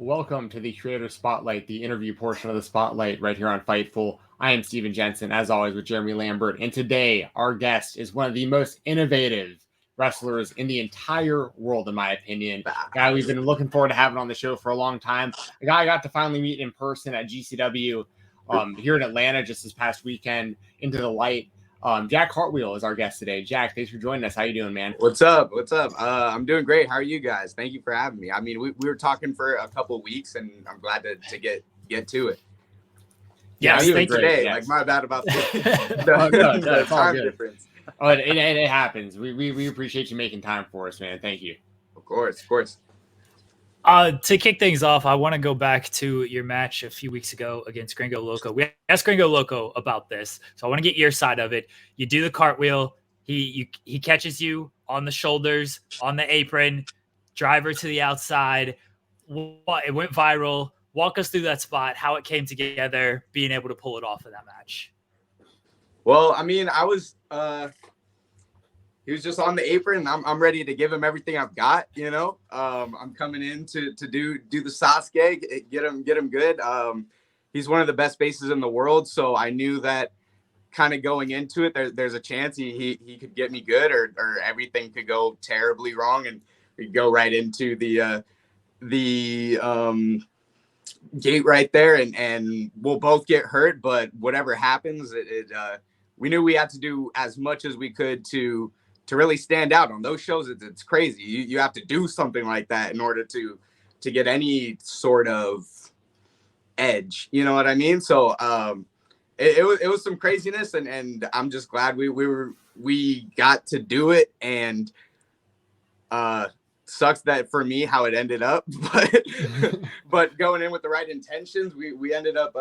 Welcome to the Creator Spotlight, the interview portion of the Spotlight right here on Fightful. I am Steven Jensen, as always, with Jeremy Lambert. And today, our guest is one of the most innovative wrestlers in the entire world, in my opinion. A guy we've been looking forward to having on the show for a long time. A guy I got to finally meet in person at GCW here in Atlanta just this past weekend, Into the Light. Jack Cartwheel is our guest today. Jack, thanks for joining us. How you doing, man? What's up? I'm doing great. How are you guys? Thank you for having me. I mean, we were talking for a couple of weeks, and I'm glad to get to it. Yeah, even today. Yes. Like, my bad about the time difference. Oh, it happens. We appreciate you making time for us, man. Thank you. Of course. To kick things off, I want to go back to your match a few weeks ago against Gringo Loco. We asked Gringo Loco about this, so I want to get your side of it. You do the cartwheel. He catches you on the shoulders, on the apron, driver to the outside. It went viral. Walk us through that spot, how it came together, being able to pull it off in that match. Well, I mean, he was just on the apron. I'm ready to give him everything I've got. I'm coming in to do the Sasuke, get him good. He's one of the best faces in the world, so I knew that kind of going into it, there's a chance he could get me good, or everything could go terribly wrong, and we'd go right into the gate right there, and we'll both get hurt. But whatever happens, we knew we had to do as much as we could to really stand out on those shows. It's crazy. You have to do something like that in order to get any sort of edge. You know what I mean? So it was some craziness, and I'm just glad we got to do it. And sucks that for me how it ended up, but going in with the right intentions, we ended up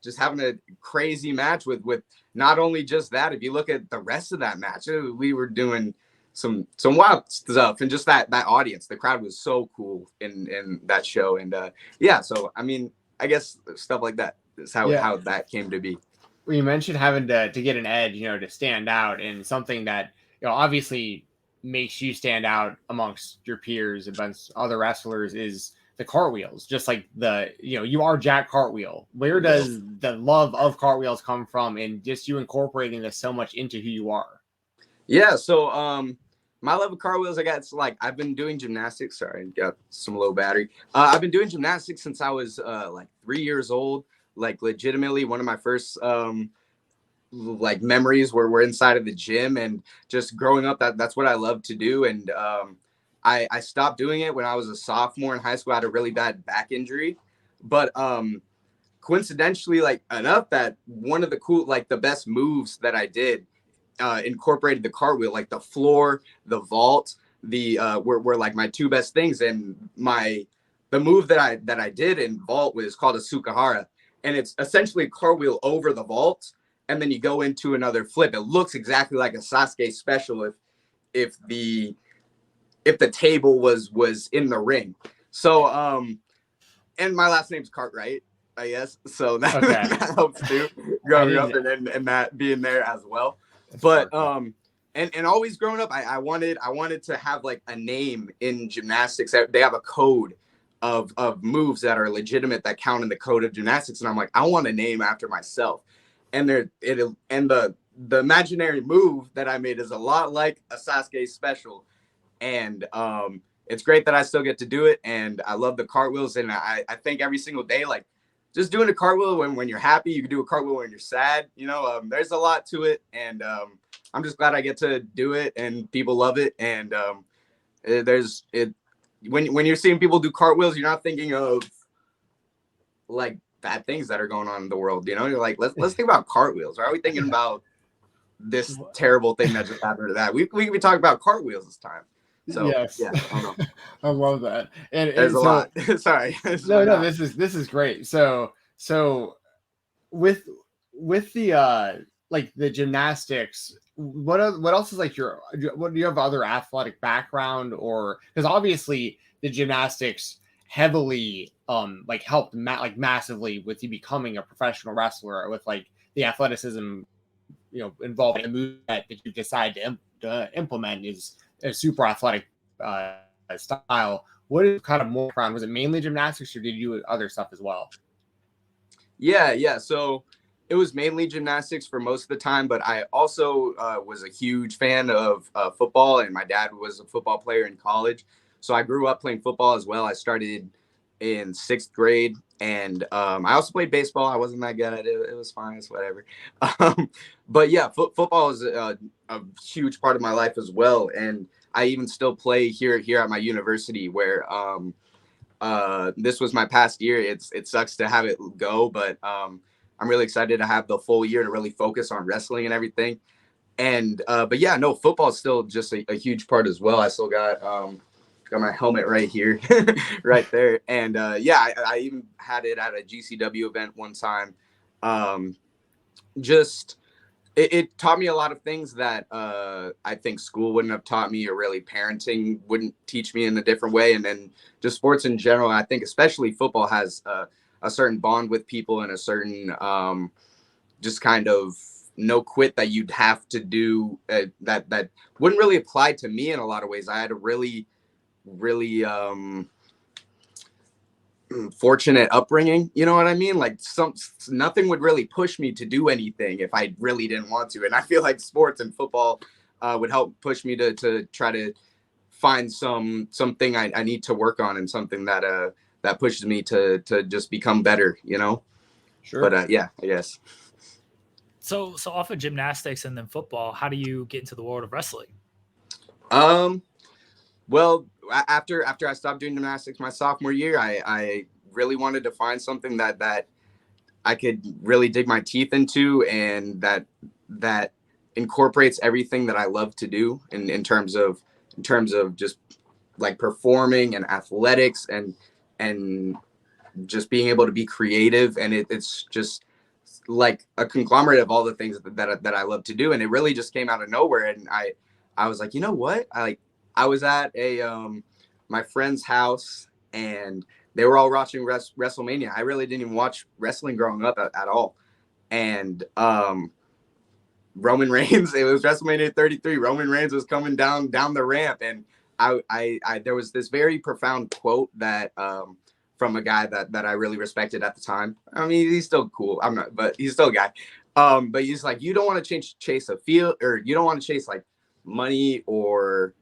just having a crazy match with not only just that. If you look at the rest of that match, we were doing some wild stuff, and just that audience, the crowd was so cool in that show. And so I mean, I guess stuff like that is how that came to be. Well, you mentioned having to get an edge, to stand out, and something that obviously makes you stand out amongst your peers, amongst other wrestlers, is the cartwheels. Just like you are Jack Cartwheel. Where does the love of cartwheels come from, and just you incorporating this so much into who you are? Yeah, so my love of cartwheels, I've been doing gymnastics. Sorry, I got some low battery. I've been doing gymnastics since I was 3 years old. Like, legitimately, one of my first memories were inside of the gym, and just growing up, that's what I love to do. And I stopped doing it when I was a sophomore in high school. I had a really bad back injury, but coincidentally, enough, that one of the best moves that I did incorporated the cartwheel, like the floor, the vault, were like my two best things. And the move that I did in vault was called a Sukahara, and it's essentially a cartwheel over the vault, and then you go into another flip. It looks exactly like a Sasuke special if the table was in the ring. So and my last name's Cartwright, I guess, so that helps too, growing up and that being there as well. But and always growing up, I wanted to have like a name in gymnastics. They have a code of moves that are legitimate, that count in the code of gymnastics, and I'm like, I want a name after myself. And the imaginary move that I made is a lot like a Sasuke special, and it's great that I still get to do it, and I love the cartwheels. And I think every single day, like, just doing a cartwheel when you're happy, you can do a cartwheel when you're sad. There's a lot to it, and I'm just glad I get to do it, and people love it. And when you're seeing people do cartwheels, you're not thinking of like bad things that are going on in the world. You're like, let's think about cartwheels. Why are we thinking about this terrible thing that just happened to that? We can be talking about cartwheels this time. So yes. Yeah, I don't know. I love that. And there's a lot. Sorry. No, this is great. So with the the gymnastics, what else is like what do you have other athletic background, or because obviously the gymnastics heavily helped massively with you becoming a professional wrestler, with like the athleticism involved in the move that you decide to implement is a super athletic style. What is kind of more around? Was it mainly gymnastics, or did you do other stuff as well? Yeah. So it was mainly gymnastics for most of the time, but I also was a huge fan of football, and my dad was a football player in college. So I grew up playing football as well. I started in 6th grade, and I also played baseball. I wasn't that good at it. It was fine. It's whatever. But yeah, football is a huge part of my life as well. And I even still play here at my university, where this was my past year. It sucks to have it go, but I'm really excited to have the full year to really focus on wrestling and everything. And but yeah, no, football is still just a huge part as well. I still got my helmet right here, right there. And yeah, I even had it at a GCW event one time. Just it taught me a lot of things that I think school wouldn't have taught me, or really parenting wouldn't teach me in a different way. And then just sports in general, I think especially football has a certain bond with people, and a certain just kind of no quit that you'd have to do that wouldn't really apply to me in a lot of ways. I had a really fortunate upbringing, you know what I mean? Like nothing would really push me to do anything if I really didn't want to. And I feel like sports and football would help push me to try to find something I need to work on, and something that pushes me to just become better, you know? Sure. But yeah, I guess. So off of gymnastics and then football, how do you get into the world of wrestling? Well, after I stopped doing gymnastics my sophomore year, I really wanted to find something that I could really dig my teeth into, and that incorporates everything that I love to do in terms of just like performing and athletics and just being able to be creative. And it's just like a conglomerate of all the things that I love to do. And it really just came out of nowhere. And I was like, you know what? I was at my friend's house, and they were all watching WrestleMania. I really didn't even watch wrestling growing up at all. And Roman Reigns, it was WrestleMania 33. Roman Reigns was coming down the ramp, and I there was this very profound quote that from a guy that I really respected at the time. I mean, he's still cool. I'm not, but he's still a guy. But he's like, you don't want to chase a field, or you don't want to chase like money or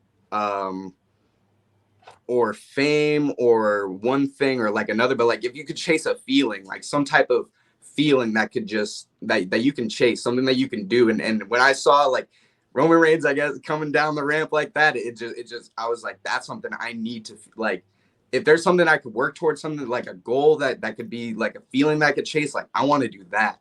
fame or one thing or like another, but like if you could chase a feeling, like some type of feeling that could just that you can chase, something that you can do. And when I saw like Roman Reigns, I guess, coming down the ramp like that, it just I was like, that's something I need to like. If there's something I could work towards, something like a goal that could be like a feeling that I could chase, like I want to do that.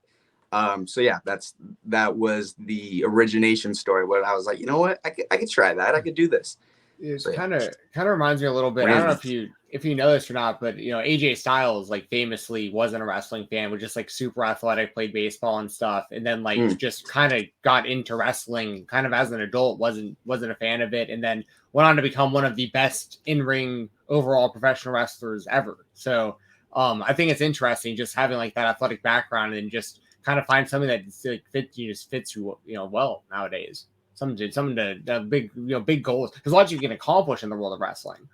So yeah, that was the origination story, where I was like, you know what, I could try that. I could do this. It kind of reminds me a little bit. I don't know if you know this or not, but you know, AJ Styles like famously wasn't a wrestling fan, was just like super athletic, played baseball and stuff, and then like just kind of got into wrestling kind of as an adult, wasn't a fan of it, and then went on to become one of the best in-ring overall professional wrestlers ever. So I think it's interesting just having like that athletic background and just kind of find something that like fits you well nowadays. Something to big goals, because a lot you can accomplish in the world of wrestling.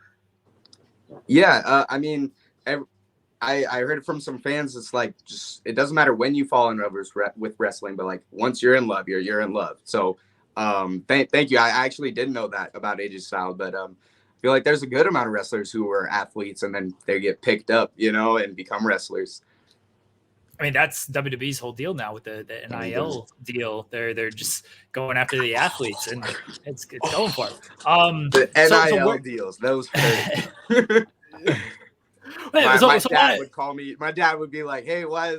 Yeah, I mean, I heard it from some fans. It's like, just it doesn't matter when you fall in love with wrestling, but like once you're in love, you're in love. So thank you. I actually didn't know that about AJ Styles, but I feel like there's a good amount of wrestlers who are athletes and then they get picked up, and become wrestlers. I mean, that's WWE's whole deal now with the NIL deal. They're just going after the athletes, and it's going for it. The NIL deals, those hurt. My dad would call me. My dad would be like, "Hey, why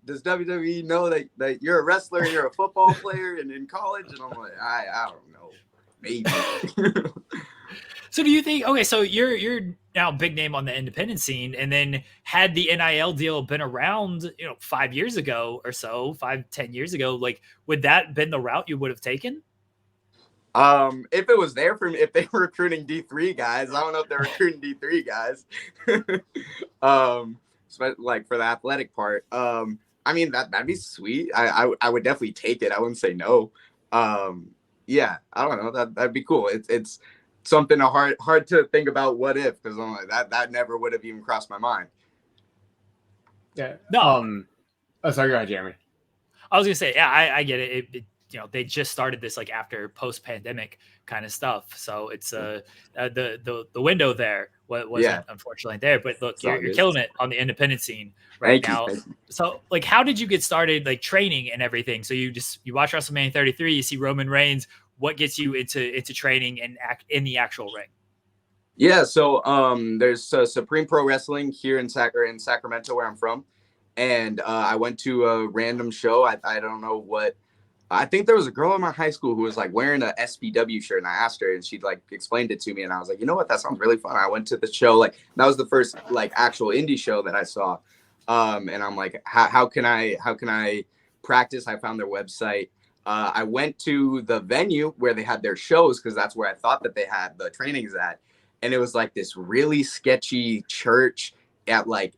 does WWE know that you're a wrestler and you're a football player and in college?" And I'm like, I don't know, maybe. So do you think, okay, so you're now a big name on the independent scene, and then had the NIL deal been around, 5 years ago or so, 5-10 years ago, like, would that been the route you would have taken? If it was there for me, if they were recruiting D3 guys, I don't know if they're recruiting D3 guys. Like for the athletic part, I mean, that'd be sweet. I would definitely take it. I wouldn't say no. Yeah, I don't know. That'd be cool. It's something hard to think about what if, because I'm like, that never would have even crossed my mind. Yeah. No. Oh, sorry, go ahead, Jeremy. I was gonna say, yeah, I get it. They just started this like after post-pandemic kind of stuff, so it's the window there wasn't unfortunately there. But look, you're killing it on the independent scene right now. Thank you. So, like, how did you get started, like training and everything? So you watch WrestleMania 33, you see Roman Reigns. What gets you into training and in the actual ring? Yeah, so there's Supreme Pro Wrestling here in Sacramento, where I'm from, and I went to a random show. I don't know what. I think there was a girl in my high school who was like wearing a SPW shirt, and I asked her, and she like explained it to me, and I was like, you know what, that sounds really fun. I went to the show, like that was the first like actual indie show that I saw, and I'm like, how can I practice? I found their website. I went to the venue where they had their shows because that's where I thought that they had the trainings at, and it was like this really sketchy church at like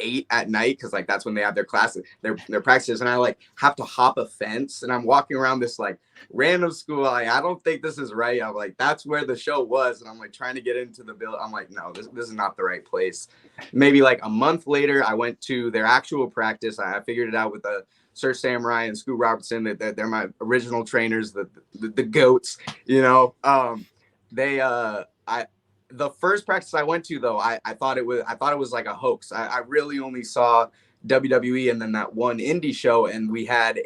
8 at night, because like that's when they have their classes, their practices, and I like have to hop a fence, and I'm walking around this like random school. Like, I don't think this is right. I'm like, that's where the show was, and I'm like trying to get into the building. I'm like, no, this is not the right place. Maybe like a month later, I went to their actual practice. I figured it out with Sir Samurai and Scoot Robertson. They're my original trainers, the goats, you know. The first practice I went to, though, I thought it was like a hoax. I really only saw WWE and then that one indie show, and we had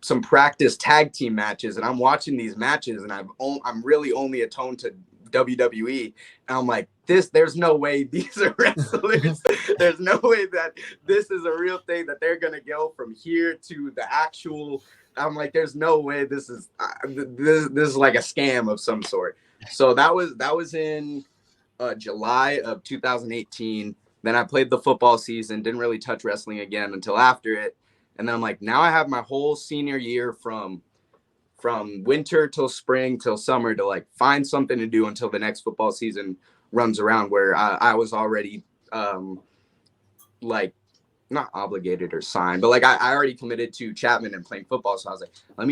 some practice tag team matches, and I'm watching these matches, and I'm really only attuned to WWE, and I'm like, there's no way these are wrestlers. There's no way that this is a real thing, that they're gonna go from here to the actual. I'm like, there's no way this is like a scam of some sort. So that was in July of 2018. Then I played the football season, didn't really touch wrestling again until after it. And then I'm like, now I have my whole senior year from winter till spring till summer to like find something to do until the next football season runs around, where I was already like not obligated or signed, but like I already committed to Chapman and playing football. So I was like, let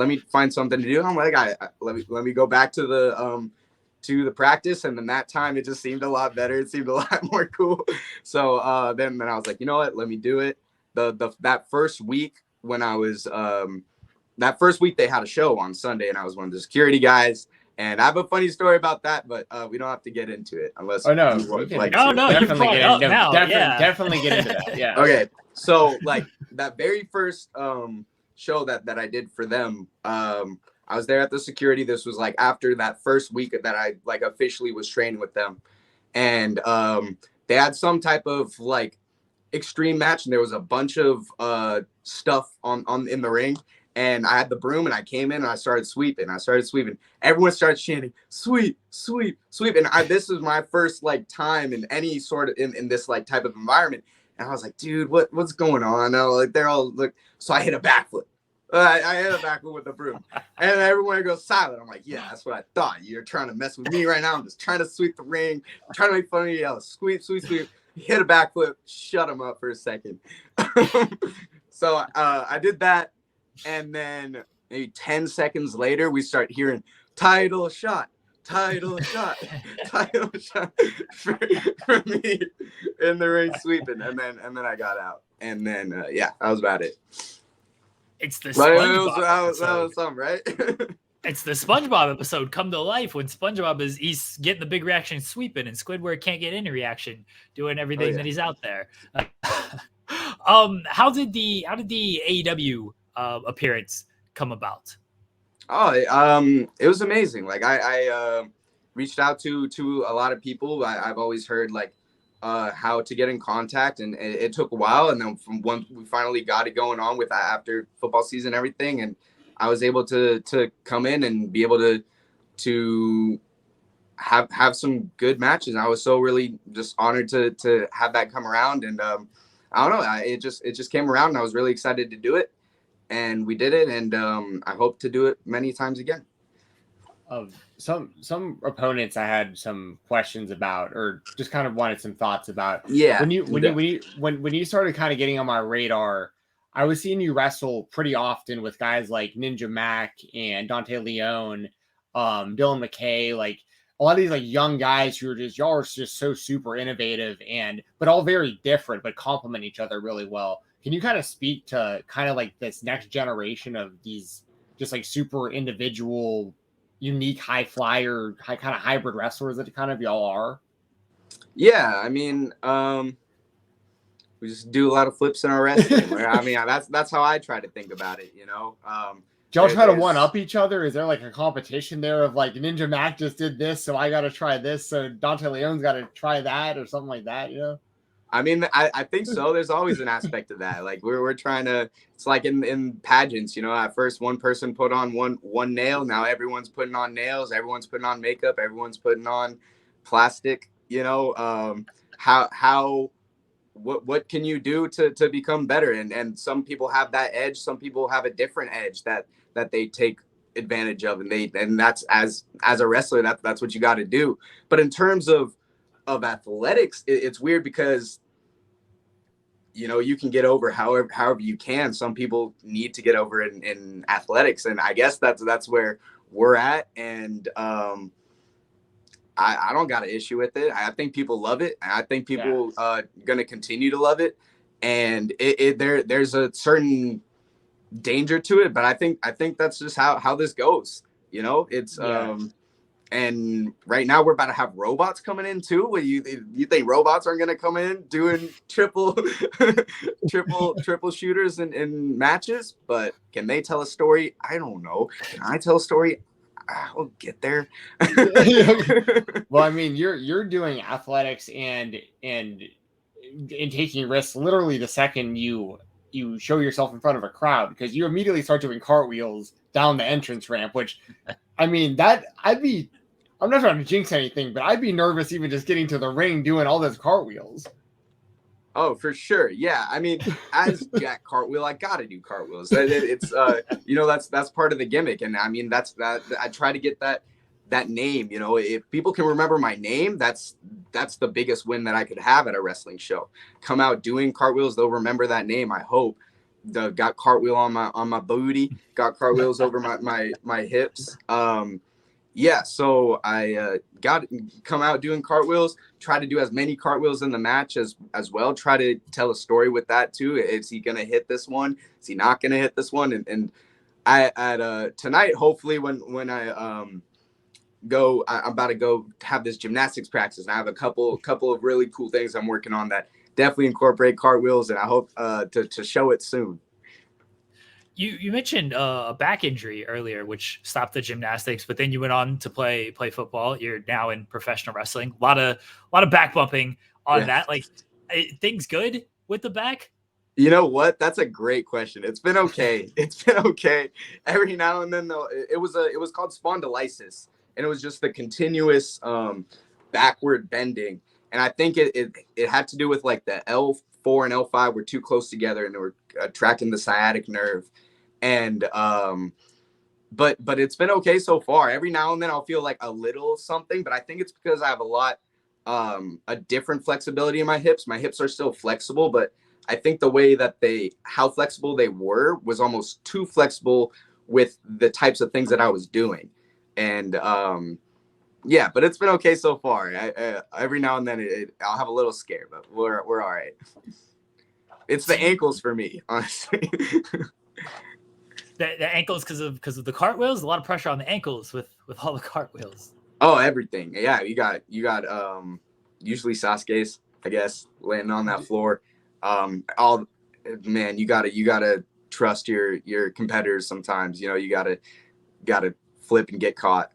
me find something to do. I'm like, let me go back to the practice. And then that time it just seemed a lot better. It seemed a lot more cool. So then I was like, you know what, let me do it. That first week when I was that first week they had a show on Sunday, and I was one of the security guys. And I have a funny story about that, but we don't have to get into it unless. Oh no, definitely get into that. Yeah. Okay, so like that very first show that I did for them, I was there at the security. This was like after that first week that I like officially was training with them, and they had some type of like extreme match, and there was a bunch of stuff on in the ring. And I had the broom, and I came in and I started sweeping. Everyone started chanting, "Sweep, sweep, sweep!" And this was my first like time in any sort of in this like type of environment. And I was like, "Dude, what's going on?" Like they're all like, so I hit a backflip. I hit a backflip with the broom, and everyone goes silent. I'm like, "Yeah, that's what I thought. You're trying to mess with me right now. I'm just trying to sweep the ring. I'm trying to make fun of you. Yell, sweep, sweep, sweep." Hit a backflip, shut him up for a second. So I did that. And then maybe 10 seconds later, we start hearing title shot for me in the ring sweeping. And then I got out. And then, yeah, that was about it. It's the SpongeBob that was something, right? It's the SpongeBob episode come to life when SpongeBob he's getting the big reaction sweeping, and Squidward can't get any reaction doing everything that he's out there. How did the AEW appearance come about? It was amazing. Like I reached out to a lot of people. I've always heard like how to get in contact, and it took a while. And then from once we finally got it going on with after football season and everything, and I was able to come in and be able to have some good matches. I was so really just honored to have that come around. And I don't know, it just came around, and I was really excited to do it. And we did it, and I hope to do it many times again. Some opponents I had some questions about, or just kind of wanted some thoughts about. Yeah. When you started kind of getting on my radar, I was seeing you wrestle pretty often with guys like Ninja Mac and Dante Leone. Dylan McKay, like a lot of these like young guys who are just y'all are just so super innovative but all very different, but complement each other really well. Can you kind of speak to kind of like this next generation of these just like super individual, unique high flyer, kind of hybrid wrestlers that kind of y'all are? Yeah, I mean, we just do a lot of flips in our wrestling. I mean, that's how I try to think about it, you know. Do y'all try to one up each other? Is there like a competition there of like Ninja Mac just did this, so I got to try this, so Dante Leon's got to try that, or something like that, you know? I mean, I think so. There's always an aspect of that. Like we're trying to. It's like in pageants, you know. At first, one person put on one nail. Now everyone's putting on nails. Everyone's putting on makeup. Everyone's putting on plastic. You know, what can you do to become better? And some people have that edge. Some people have a different edge that they take advantage of, and that's as a wrestler, that's what you got to do. But in terms of athletics, it's weird because, you know, you can get over however you can. Some people need to get over in athletics, and I guess that's where we're at. And I don't got an issue with it. I think people love it, and I think people gonna continue to love it. And there's a certain danger to it, but I think that's just how this goes. You know, it's and right now we're about to have robots coming in too. What you think robots aren't gonna come in doing triple shooters in matches? But can they tell a story? I don't know. Can I tell a story? I'll get there. Well, I mean, you're doing athletics and taking risks literally the second you show yourself in front of a crowd, because you immediately start doing cartwheels down the entrance ramp, which, I mean, I'm not trying to jinx anything, but I'd be nervous even just getting to the ring doing all those cartwheels. Oh, for sure. Yeah. I mean, as Jack Cartwheel, I got to do cartwheels. It's, you know, that's part of the gimmick. And I mean, that I try to get that name, you know. If people can remember my name, that's the biggest win that I could have at a wrestling show. Come out doing cartwheels, they'll remember that name. I hope. Got cartwheel on my booty, got cartwheels over my hips. Yeah, so I got come out doing cartwheels, try to do as many cartwheels in the match as well, try to tell a story with that too. Is he going to hit this one? Is he not going to hit this one? And I at tonight, hopefully when I go, I'm about to go have this gymnastics practice, and I have a couple of really cool things I'm working on that definitely incorporate cartwheels, and I hope to show it soon. You mentioned a back injury earlier, which stopped the gymnastics, but then you went on to play football. You're now in professional wrestling. A lot of back bumping on that. Like, things good with the back? You know what? That's a great question. It's been okay. It's been okay. Every now and then, though, it was called spondylitis, and it was just the continuous backward bending. And I think it had to do with like the L4 and L5 were too close together, and they were tracking the sciatic nerve. And but it's been okay so far. Every now and then I'll feel like a little something, but I think it's because I have a different flexibility in my hips. My hips are still flexible, but I think the way that how flexible they were was almost too flexible with the types of things that I was doing. And yeah, but it's been okay so far. Every now and then I'll have a little scare, but we're all right. It's the ankles for me, honestly. The ankles because of the cartwheels. A lot of pressure on the ankles with all the cartwheels. Oh, everything. Yeah, you got usually Sasuke's, I guess, landing on that floor. You gotta trust your competitors sometimes. You know, you gotta flip and get caught.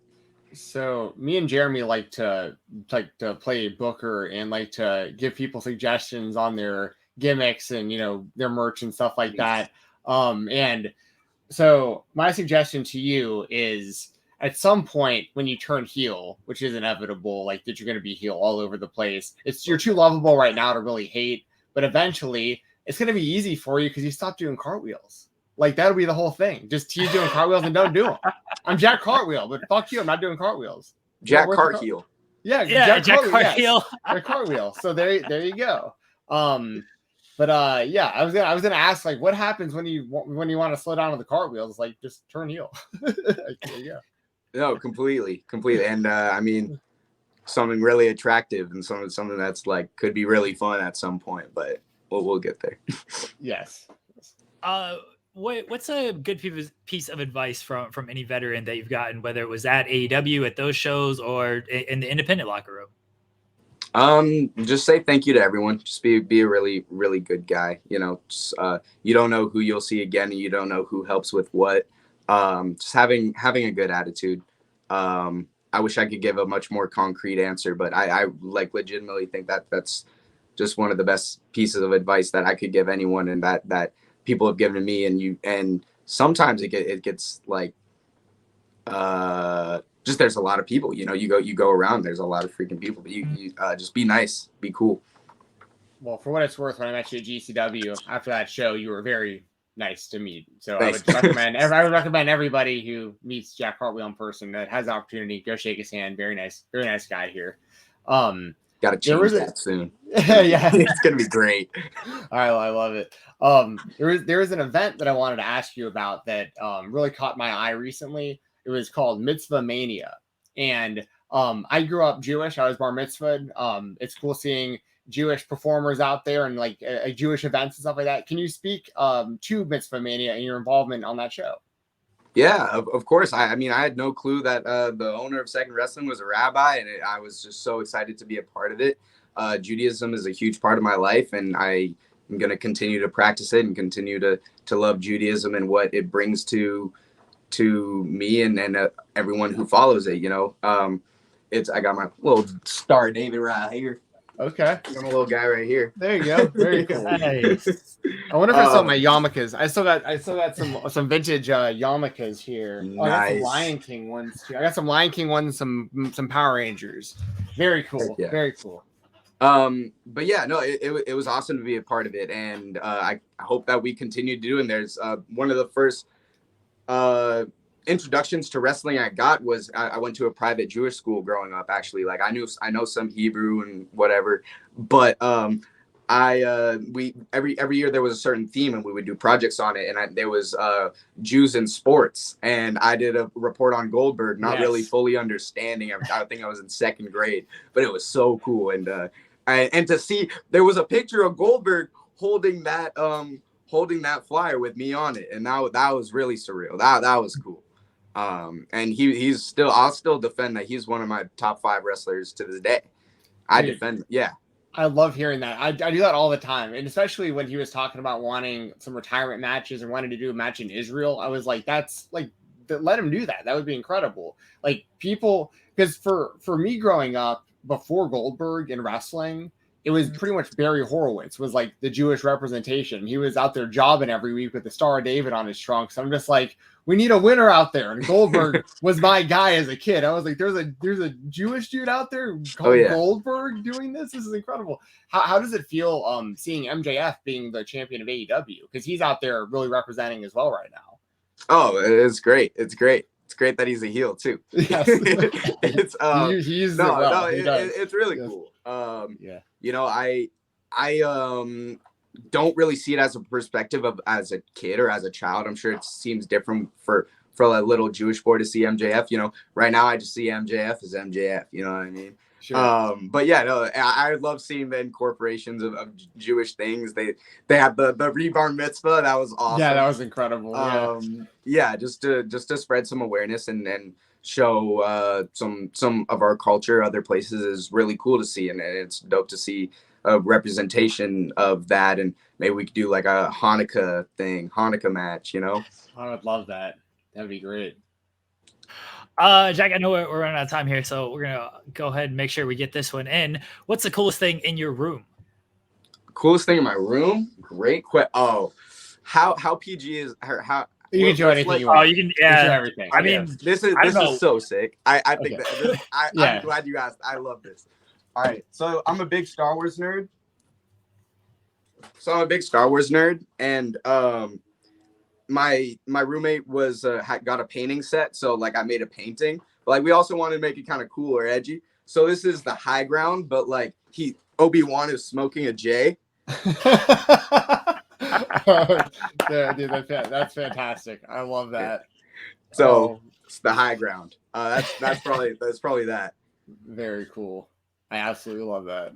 So me and Jeremy like to play Booker and like to give people suggestions on their gimmicks and, you know, their merch and stuff like that. And so my suggestion to you is, at some point when you turn heel, which is inevitable, like that you're going to be heel all over the place. You're too lovable right now to really hate, but eventually it's going to be easy for you because you stop doing cartwheels. Like, that'll be the whole thing. Just tease doing cartwheels and don't do them. I'm Jack Cartwheel, but fuck you, I'm not doing cartwheels. Jack Cartwheel. Yeah, Jack Cartwheel. Yes. Jack Cartwheel. So there you go. But yeah, I was gonna ask, like, what happens when you want to slow down on the cartwheels? Like, just turn heel. Like, there you go. No, completely. And I mean, something really attractive and something that's like could be really fun at some point, but we'll get there. Yes. What's a good piece of advice from any veteran that you've gotten, whether it was at AEW, at those shows, or in the independent locker room? Just say thank you to everyone. Just be a really, really good guy. You know, just, you don't know who you'll see again, and you don't know who helps with what. Just having a good attitude. I wish I could give a much more concrete answer, but I like legitimately think that's just one of the best pieces of advice that I could give anyone, and that people have given to me. And sometimes it gets like, just there's a lot of people, you know, you go around, there's a lot of freaking people, but you just be nice, be cool. Well, for what it's worth, when I met you at GCW after that show, you were very nice to meet. So Thanks. I would recommend everybody who meets Jack Cartwheel in person that has the opportunity, go shake his hand. Very nice guy here. Got to change that soon. Yeah, it's gonna be great. I love it. There was an event that I wanted to ask you about that really caught my eye recently. It was called Mitzvah Mania, and I grew up Jewish. I was bar mitzvahed. It's cool seeing Jewish performers out there and like Jewish events and stuff like that. Can you speak to Mitzvah Mania and your involvement on that show? Yeah, of course. I mean, I had no clue that the owner of Second Wrestling was a rabbi, and I was just so excited to be a part of it. Judaism is a huge part of my life, and I am going to continue to practice it and continue to love Judaism and what it brings to me and everyone who follows it. You know, I got my little Star David right here. Okay. I'm a little guy right here. There you go. Very cool. Nice. I wonder if I saw my yarmulkes. I still got some vintage yarmulkes here. Nice. Oh, I got some Lion King ones too. I got some Lion King ones, some Power Rangers. Very cool. Yeah. Very cool. But yeah, no, it was awesome to be a part of it, and I hope that we continue to do. And there's one of the first introductions to wrestling I got was I went to a private Jewish school growing up. Actually, like I know some Hebrew and whatever, but we every year there was a certain theme and we would do projects on it, and there was Jews in sports, and I did a report on Goldberg, not really fully understanding. I think I was in second grade, but it was so cool, and to see there was a picture of Goldberg holding that flyer with me on it, and that was really surreal. That was cool. And I'll still defend that he's one of my top 5 wrestlers to this day. Yeah. I love hearing that. I do that all the time. And especially when he was talking about wanting some retirement matches and wanting to do a match in Israel, I was like, that's like, let him do that. That would be incredible. Like people, because for me growing up before Goldberg in wrestling, it was pretty much Barry Horowitz was like the Jewish representation. He was out there jobbing every week with the Star of David on his trunk. So I'm just like, we need a winner out there. And Goldberg was my guy as a kid. I was like, there's a Jewish dude out there called Goldberg doing this. This is incredible. How does it feel seeing MJF being the champion of AEW? Because he's out there really representing as well right now. Oh, it's great. It's great. It's great that he's a heel too. Yes. It's really cool. You know, I don't really see it as a perspective of as a kid or as a child. I'm sure it seems different for a little Jewish boy to see MJF. You know, right now I just see MJF as MJF. You know what I mean? Sure. But yeah, no, I love seeing the incorporations of Jewish things. They have the rebar mitzvah. That was awesome. Yeah, that was incredible. Just to spread some awareness and show some of our culture other places is really cool to see, and it's dope to see a representation of that. And maybe we could do like a Hanukkah match, you know. I would love that. That'd be great. Jack, I know we're running out of time here, so we're gonna go ahead and make sure we get this one in. What's the coolest thing in your room? Coolest thing in my room? Great question. Oh, how PG is how you can do anything you want. Oh, you can, yeah. Everything. I mean, this is so sick. I think that I'm glad you asked. I love this. All right, so I'm a big Star Wars nerd. And my roommate was got a painting set, so like I made a painting, but like we also wanted to make it kind of cool or edgy. So this is the high ground, but like Obi-Wan is smoking a J. Yeah, dude, that's fantastic. I love that. So it's the high ground. That's probably that. Very cool. I absolutely love that.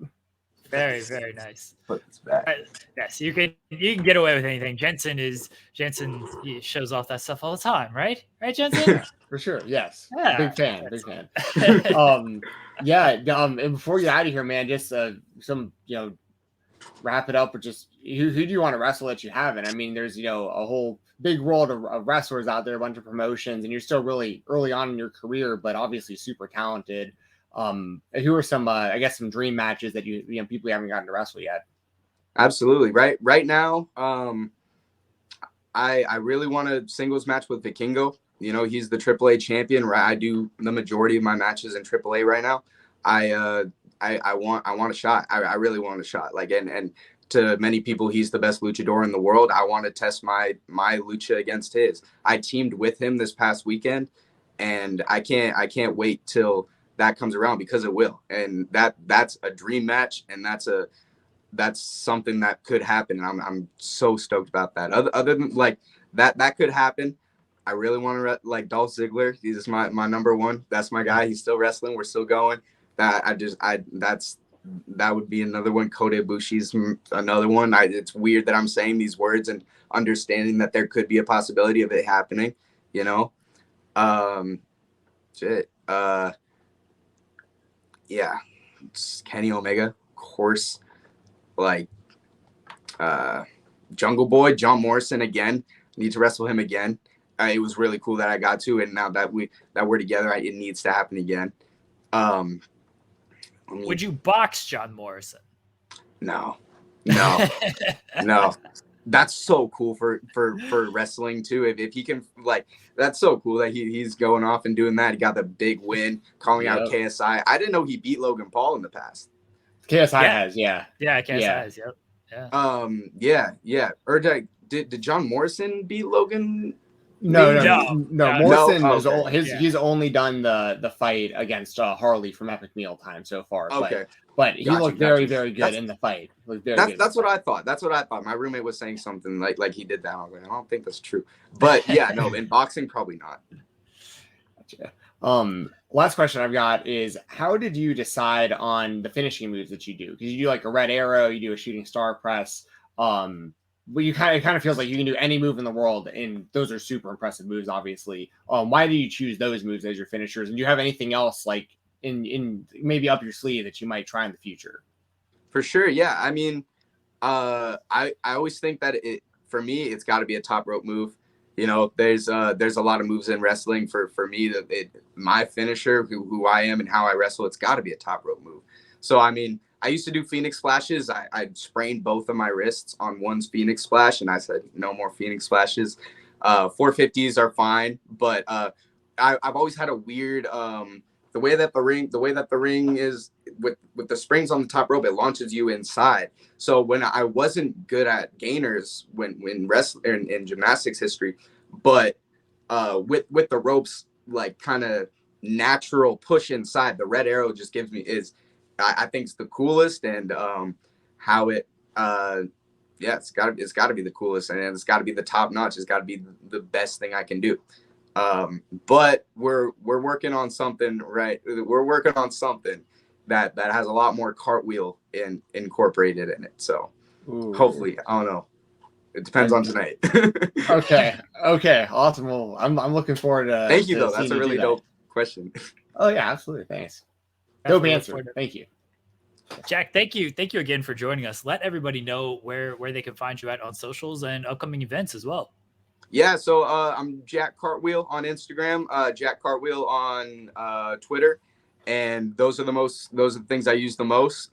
Very, very nice. Put this back. Yes, you can get away with anything. Jensen he shows off that stuff all the time, right? Right, Jensen? For sure. Yes. Yeah. Big fan. And before you get out of here, man, just some, wrap it up with just who do you want to wrestle that you haven't? I mean, there's, a whole big world of wrestlers out there, a bunch of promotions, and you're still really early on in your career, but obviously super talented. Who are some, I guess, some dream matches that people you haven't gotten to wrestle yet? Absolutely. Right now, I really want a singles match with Vikingo. He's the AAA champion. Right, I do the majority of my matches in AAA right now. I want a shot. I really want a shot. And to many people, he's the best luchador in the world. I want to test my lucha against his. I teamed with him this past weekend, and I can't wait till that comes around, because it will. And that's a dream match, and that's something that could happen. And I'm so stoked about that. Other than that could happen. I really want to like Dolph Ziggler. He's my number one. That's my guy. He's still wrestling. We're still going. That would be another one. Kota Ibushi's another one. It's weird that I'm saying these words and understanding that there could be a possibility of it happening. Yeah, it's Kenny Omega, of course. Jungle Boy, John Morrison again. Need to wrestle him again. It was really cool that I got to, and now that we're together, it needs to happen again. Would you box John Morrison? No. That's so cool for wrestling too. If he can, that's so cool that he's going off and doing that. He got the big win, calling out KSI. I didn't know he beat Logan Paul in the past. KSI has, yeah. KSI has, yep. Yeah. Or did John Morrison beat Logan? No. Morrison was okay. He's only done the fight against Harley from Epic Meal Time so far. Okay, but he looked very, very good in the fight. That's what I thought. That's what I thought. My roommate was saying something like he did that. I was like, I don't think that's true. But yeah, no, in boxing, probably not. Gotcha. Last question I've got is, how did you decide on the finishing moves that you do? Because you do like a red arrow, you do a shooting star press. But it kind of feels like you can do any move in the world, and those are super impressive moves, obviously. Why do you choose those moves as your finishers? And do you have anything else like in maybe up your sleeve that you might try in the future? For sure, yeah. I mean, I always think that for me, it's got to be a top rope move. There's a lot of moves in wrestling. For me, my finisher, who I am and how I wrestle, it's got to be a top rope move. So I mean, I used to do Phoenix splashes. I sprained both of my wrists on one Phoenix splash, and I said, no more Phoenix splashes. 450s are fine, but I've always had a weird the way that the ring is with the springs on the top rope, it launches you inside. So when I wasn't good at gainers when wrestling in gymnastics history, but with the ropes kind of natural push inside, the red arrow just gives me I think it's the coolest, and how it it's got to be the coolest, and it's got to be the top notch. It's got to be the best thing I can do. But we're working on something, right? We're working on something that has a lot more cartwheel incorporated in it. So hopefully, I don't know. It depends on tonight. Okay. Awesome. Well, I'm looking forward to. Thank you, though. That's a really dope question. Oh yeah, absolutely. Thanks. Dope answer. Thank you. Jack, thank you again for joining us. Let everybody know where they can find you at on socials and upcoming events as well. Yeah, so I'm Jack Cartwheel on Instagram, Jack Cartwheel on Twitter, and those are the things I use the most.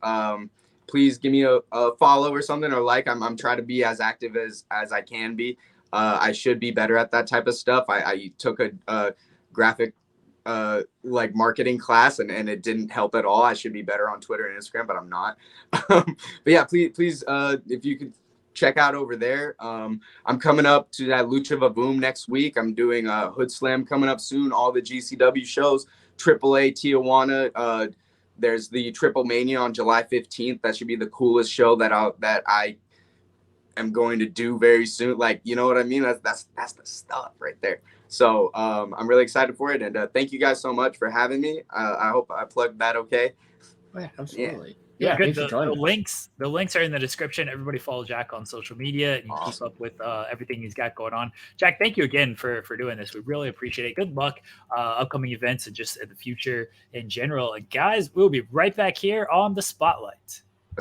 Please give me a follow or something, or I'm trying to be as active as I can be. I should be better at that type of stuff. I took a graphic marketing class, and it didn't help at all. I should be better on Twitter and Instagram, but I'm not. But yeah, please if you could check out over there. I'm coming up to that Lucha Vavoom next week. I'm doing a Hood Slam coming up soon. All the GCW shows, AAA Tijuana. There's the Triple Mania on July 15th. That should be the coolest show that I am going to do very soon. Like, you know what I mean? That's the stuff right there. So I'm really excited for it. And thank you guys so much for having me. I hope I plugged that okay. Oh, yeah, absolutely. Yeah, good. Thanks for joining us. The links are in the description. Everybody follow Jack on social media and you Awesome. keep up with everything he's got going on. Jack, thank you again for doing this. We really appreciate it. Good luck upcoming events and just in the future in general. And guys, we'll be right back here on the Spotlight.